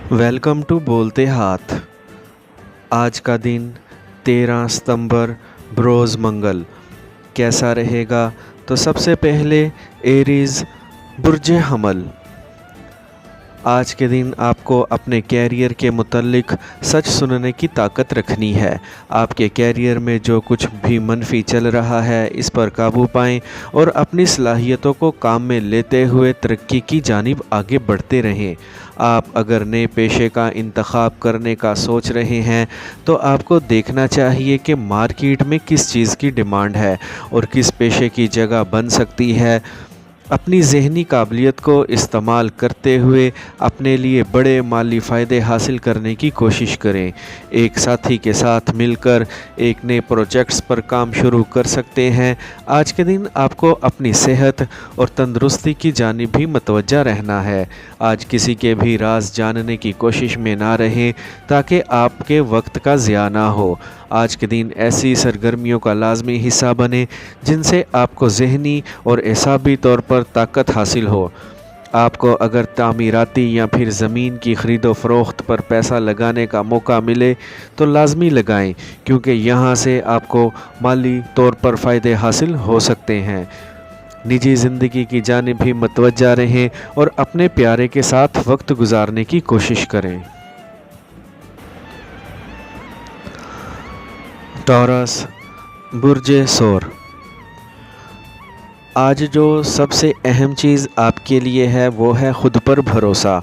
Welcome to बोलते हाथ। आज का दिन 13 सितंबर बरोज़ मंगल कैसा रहेगा? तो सबसे पहले एरीज़ बुर्ज हमल। आज के दिन आपको अपने कैरियर के मुतल्लिक सच सुनने की ताकत रखनी है। आपके कैरियर में जो कुछ भी मनफी चल रहा है इस पर काबू पाएं और अपनी सलाहियतों को काम में लेते हुए तरक्की की जानिब आगे बढ़ते रहें। आप अगर नए पेशे का इंतखाब करने का सोच रहे हैं तो आपको देखना चाहिए कि मार्केट में किस चीज़ की डिमांड है और किस पेशे की जगह बन सकती है। अपनी ज़हनी काबिलियत को इस्तेमाल करते हुए अपने लिए बड़े माली फ़ायदे हासिल करने की कोशिश करें। एक साथी के साथ मिलकर एक नए प्रोजेक्ट्स पर काम शुरू कर सकते हैं। आज के दिन आपको अपनी सेहत और तंदुरुस्ती की जानिब भी मतवज्जा रहना है। आज किसी के भी राज जानने की कोशिश में ना रहें ताकि आपके वक्त का ज़िया ना हो। आज के दिन ऐसी सरगर्मियों का लाजमी हिस्सा बने जिनसे आपको ज़हनी और एसाबी तौर पर ताकत हासिल हो। आपको अगर तामीराती या फिर ज़मीन की ख़रीदो फ़रोख्त पर पैसा लगाने का मौका मिले तो लाजमी लगाएं, क्योंकि यहाँ से आपको माली तौर पर फ़ायदे हासिल हो सकते हैं। निजी ज़िंदगी की जानिब भी मतवज्जा रहें और अपने प्यारे के साथ वक्त गुजारने की कोशिश करें। टॉरस बुर्ज सोर। आज जो सबसे अहम चीज़ आपके लिए है वो है ख़ुद पर भरोसा।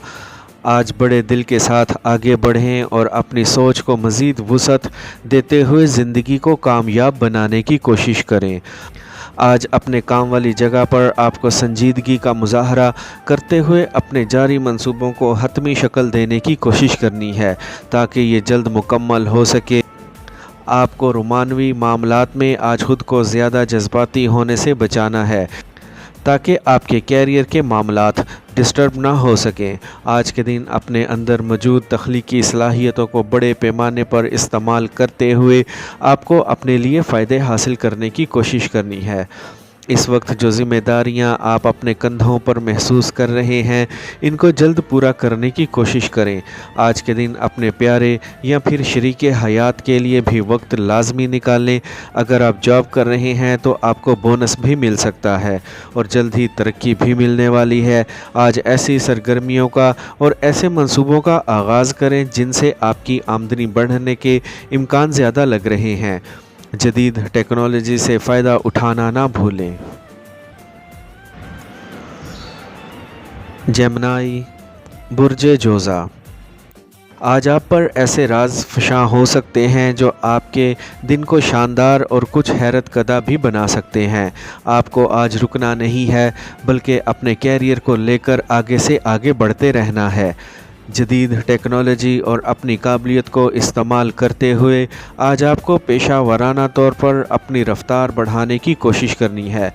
आज बड़े दिल के साथ आगे बढ़ें और अपनी सोच को मज़ीद वुसअत देते हुए ज़िंदगी को कामयाब बनाने की कोशिश करें। आज अपने काम वाली जगह पर आपको संजीदगी का मुज़ाहरा करते हुए अपने जारी मंसूबों को हतमी शक्ल देने की कोशिश करनी है ताकि ये जल्द मुकम्मल हो सके। आपको रोमानवी मामलात में आज ख़ुद को ज़्यादा जज्बाती होने से बचाना है ताकि आपके कैरियर के मामलात डिस्टर्ब ना हो सकें। आज के दिन अपने अंदर मौजूद तख्लीकी सलाहियतों को बड़े पैमाने पर इस्तेमाल करते हुए आपको अपने लिए फ़ायदे हासिल करने की कोशिश करनी है। इस वक्त जो ज़िम्मेदारियां आप अपने कंधों पर महसूस कर रहे हैं इनको जल्द पूरा करने की कोशिश करें। आज के दिन अपने प्यारे या फिर शरीके हयात के लिए भी वक्त लाजमी निकालें। अगर आप जॉब कर रहे हैं तो आपको बोनस भी मिल सकता है और जल्द ही तरक्की भी मिलने वाली है। आज ऐसी सरगर्मियों का और ऐसे मंसूबों का आगाज़ करें जिनसे आपकी आमदनी बढ़ने के इम्कान ज़्यादा लग रहे हैं। जदीद टेक्नोलॉजी से फ़ायदा उठाना ना भूलें। जेमिनी बुर्ज जोज़ा। आज आप पर ऐसे राज फशा हो सकते हैं जो आपके दिन को शानदार और कुछ हैरत कदा भी बना सकते हैं। आपको आज रुकना नहीं है बल्कि अपने कैरियर को लेकर आगे से आगे बढ़ते रहना है। जदीद टेक्नोलॉजी और अपनी काबिलियत को इस्तेमाल करते हुए आज आपको पेशा वाराना तौर पर अपनी रफ्तार बढ़ाने की कोशिश करनी है।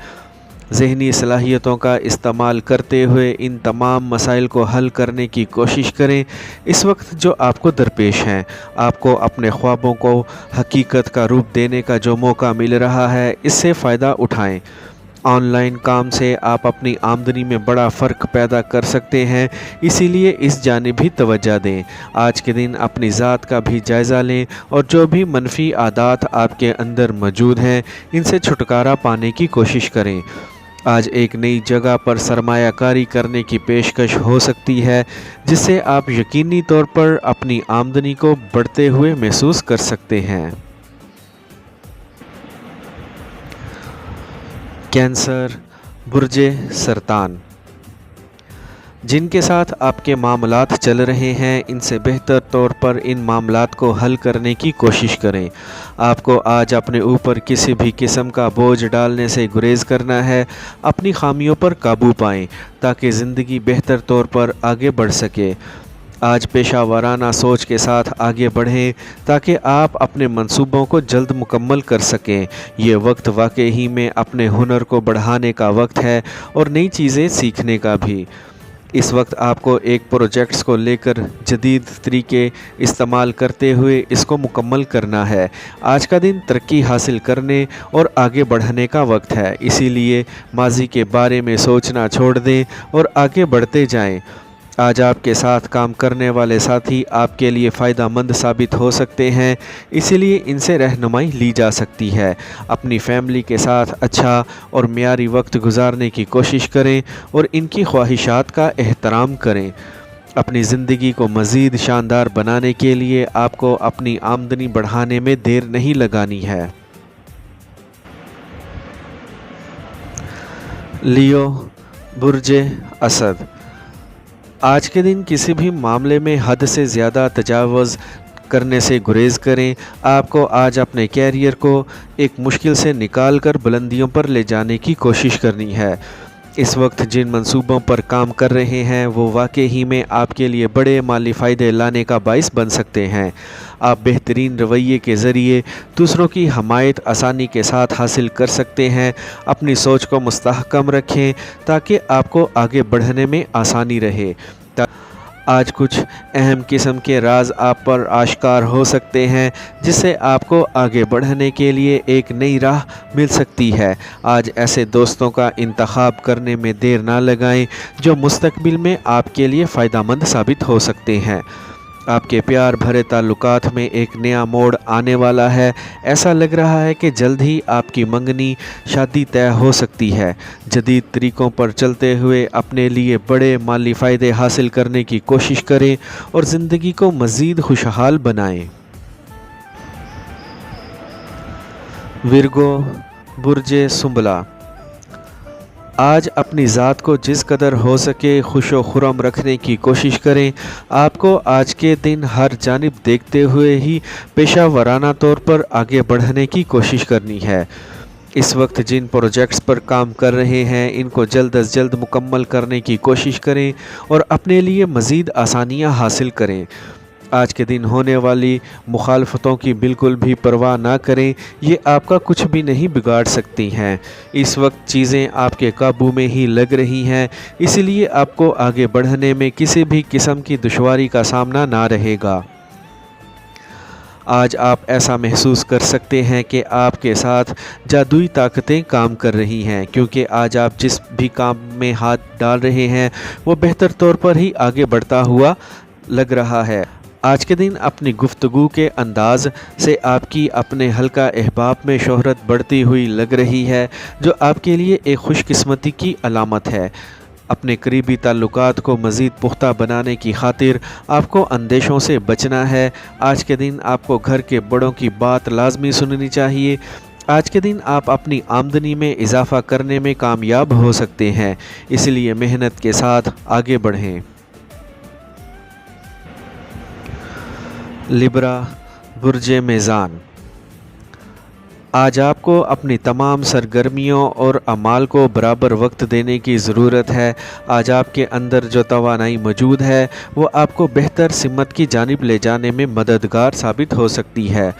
ज़हनी सलाहियतों का इस्तेमाल करते हुए इन तमाम मसाइल को हल करने की कोशिश करें। इस वक्त जो आपको दरपेश हैं, आपको अपने ख्वाबों को हकीकत का रूप देने का जो मौका मिल रहा है इससे फ़ायदा उठाएं। ऑनलाइन काम से आप अपनी आमदनी में बड़ा फ़र्क पैदा कर सकते हैं, इसीलिए इस जानिब भी तवज्जो दें। आज के दिन अपनी ज़ात का भी जायज़ा लें और जो भी मनफी आदात आपके अंदर मौजूद हैं इनसे छुटकारा पाने की कोशिश करें। आज एक नई जगह पर सरमायाकारी करने की पेशकश हो सकती है जिससे आप यकीनी तौर पर अपनी आमदनी को बढ़ते हुए महसूस कर सकते हैं। कैंसर बुर्ज सरतान। जिनके साथ आपके मामलात चल रहे हैं इनसे बेहतर तौर पर इन मामलात को हल करने की कोशिश करें। आपको आज अपने ऊपर किसी भी किस्म का बोझ डालने से गुरेज करना है। अपनी खामियों पर काबू पाएं ताकि ज़िंदगी बेहतर तौर पर आगे बढ़ सके। आज पेशा वाराना सोच के साथ आगे बढ़ें ताकि आप अपने मंसूबों को जल्द मुकम्मल कर सकें। ये वक्त वाकई में अपने हुनर को बढ़ाने का वक्त है और नई चीज़ें सीखने का भी। इस वक्त आपको एक प्रोजेक्ट्स को लेकर जदीद तरीके इस्तेमाल करते हुए इसको मुकम्मल करना है। आज का दिन तरक्की हासिल करने और आगे बढ़ने का वक्त है, इसीलिए माजी के बारे में सोचना छोड़ दें और आगे बढ़ते जाएं। आज आपके साथ काम करने वाले साथी आपके लिए फ़ायदा मंद साबित हो सकते हैं, इसीलिए इनसे रहनुमाई ली जा सकती है। अपनी फैमिली के साथ अच्छा और मियारी वक्त गुजारने की कोशिश करें और इनकी ख्वाहिशात का एहतराम करें। अपनी ज़िंदगी को मज़ीद शानदार बनाने के लिए आपको अपनी आमदनी बढ़ाने में देर नहीं लगानी है। लियो, बुर्जे असद। आज के दिन किसी भी मामले में हद से ज़्यादा तजावुज़ करने से गुरेज़ करें। आपको आज अपने कैरियर को एक मुश्किल से निकाल कर बुलंदियों पर ले जाने की कोशिश करनी है। इस वक्त जिन मंसूबों पर काम कर रहे हैं वो वाकई ही में आपके लिए बड़े माली फ़ायदे लाने का बाइस बन सकते हैं। आप बेहतरीन रवैये के ज़रिए दूसरों की हमायत आसानी के साथ हासिल कर सकते हैं। अपनी सोच को मुस्तहकम रखें ताकि आपको आगे बढ़ने में आसानी रहे। आज कुछ अहम किस्म के राज आप पर आश्कार हो सकते हैं जिससे आपको आगे बढ़ने के लिए एक नई राह मिल सकती है। आज ऐसे दोस्तों का इंतखाब करने में देर ना लगाएं जो मुस्तकबिल में आपके लिए फ़ायदेमंद साबित हो सकते हैं। आपके प्यार भरे ताल्लुकात में एक नया मोड़ आने वाला है। ऐसा लग रहा है कि जल्द ही आपकी मंगनी शादी तय हो सकती है। जदीद तरीक़ों पर चलते हुए अपने लिए बड़े माली फ़ायदे हासिल करने की कोशिश करें और ज़िंदगी को मज़ीद खुशहाल बनाएं। विर्गो, बुर्जे सुंबला। आज अपनी ज़ात को जिस कदर हो सके खुश व खुरम रखने की कोशिश करें। आपको आज के दिन हर जानिब देखते हुए ही पेशा वराना तौर पर आगे बढ़ने की कोशिश करनी है। इस वक्त जिन प्रोजेक्ट्स पर काम कर रहे हैं इनको जल्द अज जल्द मुकम्मल करने की कोशिश करें और अपने लिए मज़ीद आसानियाँ हासिल करें। आज के दिन होने वाली मुखालफतों की बिल्कुल भी परवाह ना करें, ये आपका कुछ भी नहीं बिगाड़ सकती हैं। इस वक्त चीज़ें आपके काबू में ही लग रही हैं, इसलिए आपको आगे बढ़ने में किसी भी किस्म की दुश्वारी का सामना ना रहेगा। आज आप ऐसा महसूस कर सकते हैं कि आपके साथ जादुई ताकतें काम कर रही हैं, क्योंकि आज आप जिस भी काम में हाथ डाल रहे हैं वो बेहतर तौर पर ही आगे बढ़ता हुआ लग रहा है। आज के दिन अपनी गुफ्तगू के अंदाज़ से आपकी अपने हल्का अहबाब में शोहरत बढ़ती हुई लग रही है, जो आपके लिए एक खुशकिस्मती की अलामत है। अपने करीबी ताल्लुकात को मज़ीद पुख्ता बनाने की खातिर आपको अंदेशों से बचना है। आज के दिन आपको घर के बड़ों की बात लाजमी सुननी चाहिए। आज के दिन आप अपनी आमदनी में इजाफ़ा करने में कामयाब हो सकते हैं, इसलिए मेहनत के साथ आगे बढ़ें। लिब्रा, बुर्जे मेज़ान। आज आपको अपनी तमाम सरगर्मियों और अमाल को बराबर वक्त देने की ज़रूरत है। आज आपके अंदर जो तवानाई मौजूद है वो आपको बेहतर सिमत की जानिब ले जाने में मददगार साबित हो सकती है।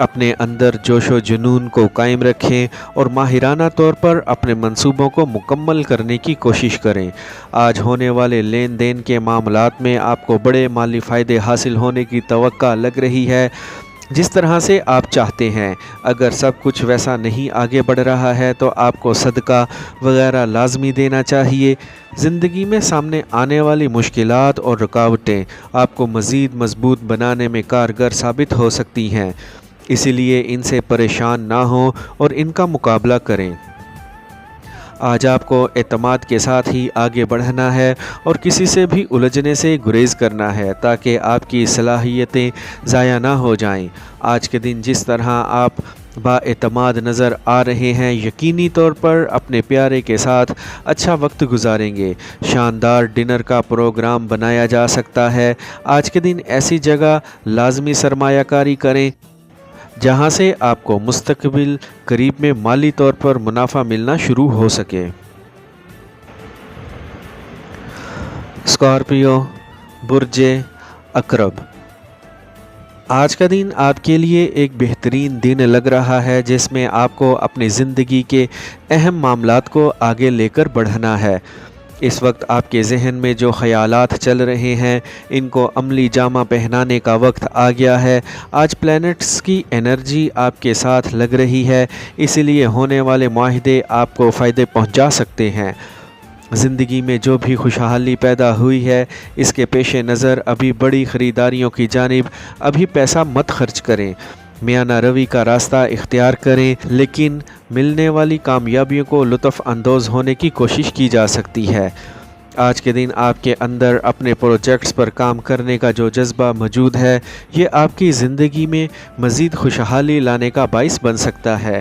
अपने अंदर जोश व जुनून को कायम रखें और माहिराना तौर पर अपने मंसूबों को मुकम्मल करने की कोशिश करें। आज होने वाले लेन देन के मामलात में आपको बड़े माली फ़ायदे हासिल होने की तवक्का लग रही है जिस तरह से आप चाहते हैं। अगर सब कुछ वैसा नहीं आगे बढ़ रहा है तो आपको सदका वगैरह लाजमी देना चाहिए। ज़िंदगी में सामने आने वाली मुश्किलात और रुकावटें आपको मज़ीद मजबूत बनाने में कारगर साबित हो सकती हैं, इसलिए इनसे परेशान ना हों और इनका मुकाबला करें। आज आपको एतमाद के साथ ही आगे बढ़ना है और किसी से भी उलझने से गुरेज़ करना है ताकि आपकी सलाहियतें ज़ाया ना हो जाएं। आज के दिन जिस तरह आप बाएतमाद नज़र आ रहे हैं, यकीनी तौर पर अपने प्यारे के साथ अच्छा वक्त गुजारेंगे। शानदार डिनर का प्रोग्राम बनाया जा सकता है। आज के दिन ऐसी जगह लाजमी सरमायाकारी करें जहां से आपको मुस्तकबिल करीब में माली तौर पर मुनाफा मिलना शुरू हो सके। स्कॉर्पियो, बुर्जे अकरब। आज का दिन आपके लिए एक बेहतरीन दिन लग रहा है जिसमें आपको अपनी ज़िंदगी के अहम मामलात को आगे लेकर बढ़ना है। इस वक्त आपके जहन में जो ख़यालात चल रहे हैं इनको अमली जामा पहनाने का वक्त आ गया है। आज प्लैनेट्स की एनर्जी आपके साथ लग रही है, इसलिए होने वाले मुआहदे आपको फ़ायदे पहुंचा सकते हैं। زندگی میں جو بھی خوشحالی پیدا ہوئی ہے اس کے پیش نظر ابھی بڑی خریداریوں کی جانب ابھی پیسہ مت خرچ کریں، میانہ روی کا راستہ اختیار کریں، لیکن ملنے والی کامیابیوں کو لطف اندوز ہونے کی کوشش کی جا سکتی ہے۔ آج کے دن آپ کے اندر اپنے پروجیکٹس پر کام کرنے کا جو جذبہ موجود ہے یہ آپ کی زندگی میں مزید خوشحالی لانے کا باعث بن سکتا ہے۔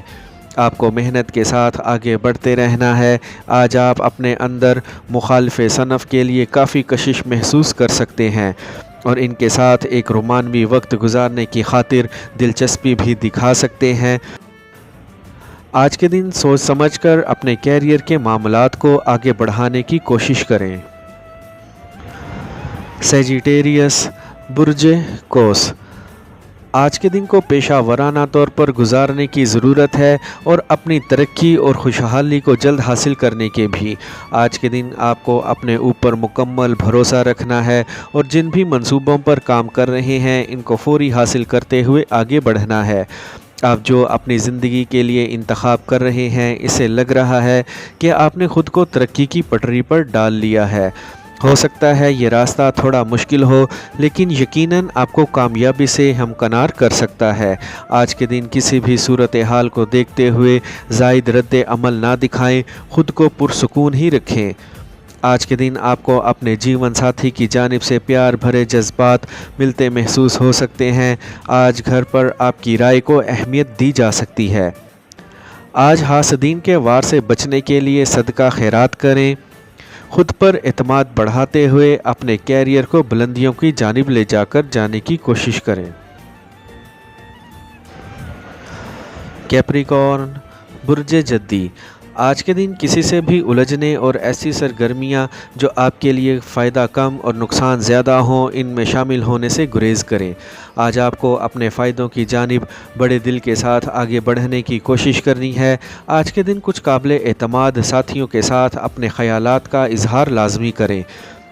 آپ کو محنت کے ساتھ آگے بڑھتے رہنا ہے۔ آج آپ اپنے اندر مخالف صنف کے لیے کافی کشش محسوس کر سکتے ہیں اور ان کے ساتھ ایک رومانوی وقت گزارنے کی خاطر دلچسپی بھی دکھا سکتے ہیں۔ آج کے دن سوچ سمجھ کر اپنے کیریئر کے معاملات کو آگے بڑھانے کی کوشش کریں۔ سیجیٹیریس، برج قوس، آج کے دن کو پیشہ ورانہ طور پر گزارنے کی ضرورت ہے اور اپنی ترقی اور خوشحالی کو جلد حاصل کرنے کے بھی۔ آج کے دن آپ کو اپنے اوپر مکمل بھروسہ رکھنا ہے اور جن بھی منصوبوں پر کام کر رہے ہیں ان کو فوری حاصل کرتے ہوئے آگے بڑھنا ہے۔ آپ جو اپنی زندگی کے لیے انتخاب کر رہے ہیں اسے لگ رہا ہے کہ آپ نے خود کو ترقی کی پٹری پر ڈال لیا ہے۔ ہو سکتا ہے یہ راستہ تھوڑا مشکل ہو لیکن یقیناً آپ کو کامیابی سے ہمکنار کر سکتا ہے۔ آج کے دن کسی بھی صورتحال کو دیکھتے ہوئے زائد رد عمل نہ دکھائیں، خود کو پرسکون ہی رکھیں۔ آج کے دن آپ کو اپنے جیون ساتھی کی جانب سے پیار بھرے جذبات ملتے محسوس ہو سکتے ہیں۔ آج گھر پر آپ کی رائے کو اہمیت دی جا سکتی ہے۔ آج حاسدین کے وار سے بچنے کے لیے صدقہ خیرات کریں۔ خود پر اعتماد بڑھاتے ہوئے اپنے کیریئر کو بلندیوں کی جانب لے جانے کی کوشش کریں۔ کیپریکارن، برج جدی، آج کے دن کسی سے بھی الجھنے اور ایسی سرگرمیاں جو آپ کے لیے فائدہ کم اور نقصان زیادہ ہوں ان میں شامل ہونے سے گریز کریں۔ آج آپ کو اپنے فائدوں کی جانب بڑے دل کے ساتھ آگے بڑھنے کی کوشش کرنی ہے۔ آج کے دن کچھ قابل اعتماد ساتھیوں کے ساتھ اپنے خیالات کا اظہار لازمی کریں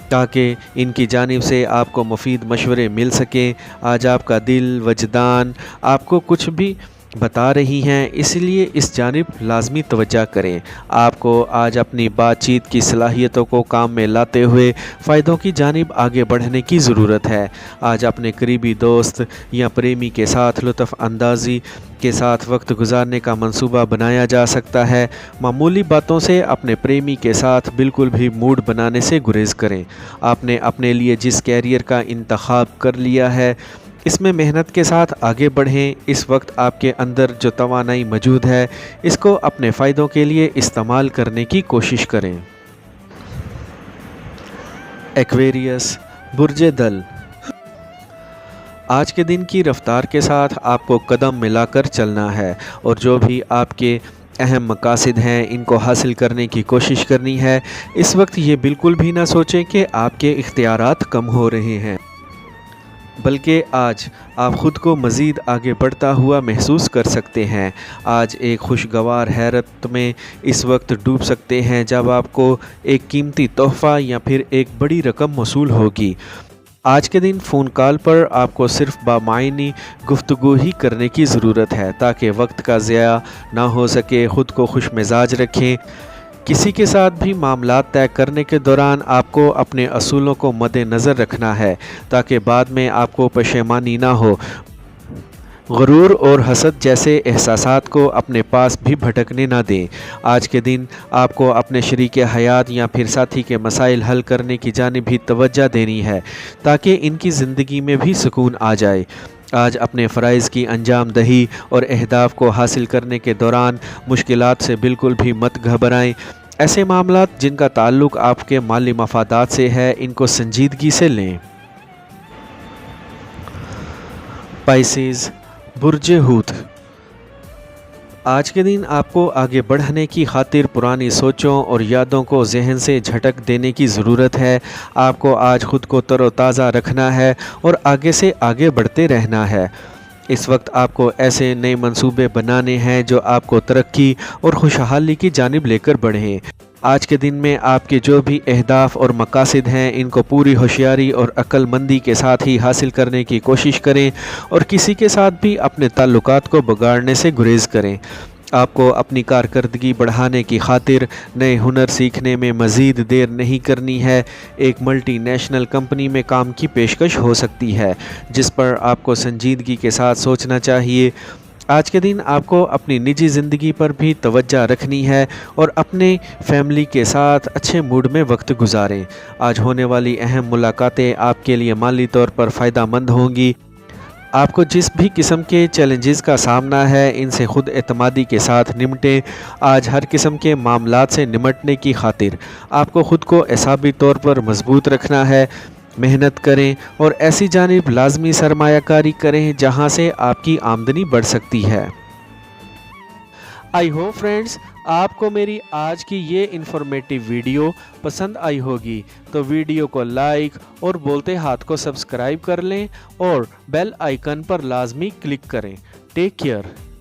تاکہ ان کی جانب سے آپ کو مفید مشورے مل سکیں۔ آج آپ کا دل، وجدان آپ کو کچھ بھی بتا رہی ہیں، اس لیے اس جانب لازمی توجہ کریں۔ آپ کو آج اپنی بات چیت کی صلاحیتوں کو کام میں لاتے ہوئے فائدوں کی جانب آگے بڑھنے کی ضرورت ہے۔ آج اپنے قریبی دوست یا پریمی کے ساتھ لطف اندازی کے ساتھ وقت گزارنے کا منصوبہ بنایا جا سکتا ہے۔ معمولی باتوں سے اپنے پریمی کے ساتھ بالکل بھی موڈ بنانے سے گریز کریں۔ آپ نے اپنے لیے جس کیریئر کا انتخاب کر لیا ہے اس میں محنت کے ساتھ آگے بڑھیں۔ اس وقت آپ کے اندر جو توانائی موجود ہے اس کو اپنے فائدوں کے لیے استعمال کرنے کی کوشش کریں۔ ایکویریس، برج دل، آج کے دن کی رفتار کے ساتھ آپ کو قدم ملا کر چلنا ہے اور جو بھی آپ کے اہم مقاصد ہیں ان کو حاصل کرنے کی کوشش کرنی ہے۔ اس وقت یہ بالکل بھی نہ سوچیں کہ آپ کے اختیارات کم ہو رہے ہیں، بلکہ آج آپ خود کو مزید آگے بڑھتا ہوا محسوس کر سکتے ہیں۔ آج ایک خوشگوار حیرت میں اس وقت ڈوب سکتے ہیں جب آپ کو ایک قیمتی تحفہ یا پھر ایک بڑی رقم موصول ہوگی۔ آج کے دن فون کال پر آپ کو صرف بامعنی گفتگو ہی کرنے کی ضرورت ہے تاکہ وقت کا ضیاع نہ ہو سکے۔ خود کو خوش مزاج رکھیں۔ کسی کے ساتھ بھی معاملات طے کرنے کے دوران آپ کو اپنے اصولوں کو مد نظر رکھنا ہے تاکہ بعد میں آپ کو پشیمانی نہ ہو۔ غرور اور حسد جیسے احساسات کو اپنے پاس بھی بھٹکنے نہ دیں۔ آج کے دن آپ کو اپنے شریک حیات یا پھر ساتھی کے مسائل حل کرنے کی جانب بھی توجہ دینی ہے تاکہ ان کی زندگی میں بھی سکون آ جائے۔ آج اپنے فرائض کی انجام دہی اور اہداف کو حاصل کرنے کے دوران مشکلات سے بالکل بھی مت گھبرائیں۔ ایسے معاملات جن کا تعلق آپ کے مالی مفادات سے ہے ان کو سنجیدگی سے لیں۔ پائسیز، برج حوت، آج کے دن آپ کو آگے بڑھنے کی خاطر پرانی سوچوں اور یادوں کو ذہن سے جھٹک دینے کی ضرورت ہے۔ آپ کو آج خود کو تر و تازہ رکھنا ہے اور آگے سے آگے بڑھتے رہنا ہے۔ اس وقت آپ کو ایسے نئے منصوبے بنانے ہیں جو آپ کو ترقی اور خوشحالی کی جانب لے کر بڑھیں۔ آج کے دن میں آپ کے جو بھی اہداف اور مقاصد ہیں ان کو پوری ہوشیاری اور عقل مندی کے ساتھ ہی حاصل کرنے کی کوشش کریں اور کسی کے ساتھ بھی اپنے تعلقات کو بگاڑنے سے گریز کریں۔ آپ کو اپنی کارکردگی بڑھانے کی خاطر نئے ہنر سیکھنے میں مزید دیر نہیں کرنی ہے۔ ایک ملٹی نیشنل کمپنی میں کام کی پیشکش ہو سکتی ہے، جس پر آپ کو سنجیدگی کے ساتھ سوچنا چاہیے۔ آج کے دن آپ کو اپنی نجی زندگی پر بھی توجہ رکھنی ہے اور اپنے فیملی کے ساتھ اچھے موڈ میں وقت گزاریں۔ آج ہونے والی اہم ملاقاتیں آپ کے لیے مالی طور پر فائدہ مند ہوں گی۔ آپ کو جس بھی قسم کے چیلنجز کا سامنا ہے، ان سے خود اعتمادی کے ساتھ نمٹیں۔ آج ہر قسم کے معاملات سے نمٹنے کی خاطر آپ کو خود کو اعصابی طور پر مضبوط رکھنا ہے۔ محنت کریں اور ایسی جانب لازمی سرمایہ کاری کریں جہاں سے آپ کی آمدنی بڑھ سکتی ہے۔ آئی ہوپ فرینڈز آپ کو میری آج کی یہ انفارمیٹیو ویڈیو پسند آئی ہوگی، تو ویڈیو کو لائک اور بولتے ہاتھ کو سبسکرائب کر لیں اور بیل آئیکن پر لازمی کلک کریں۔ Take care.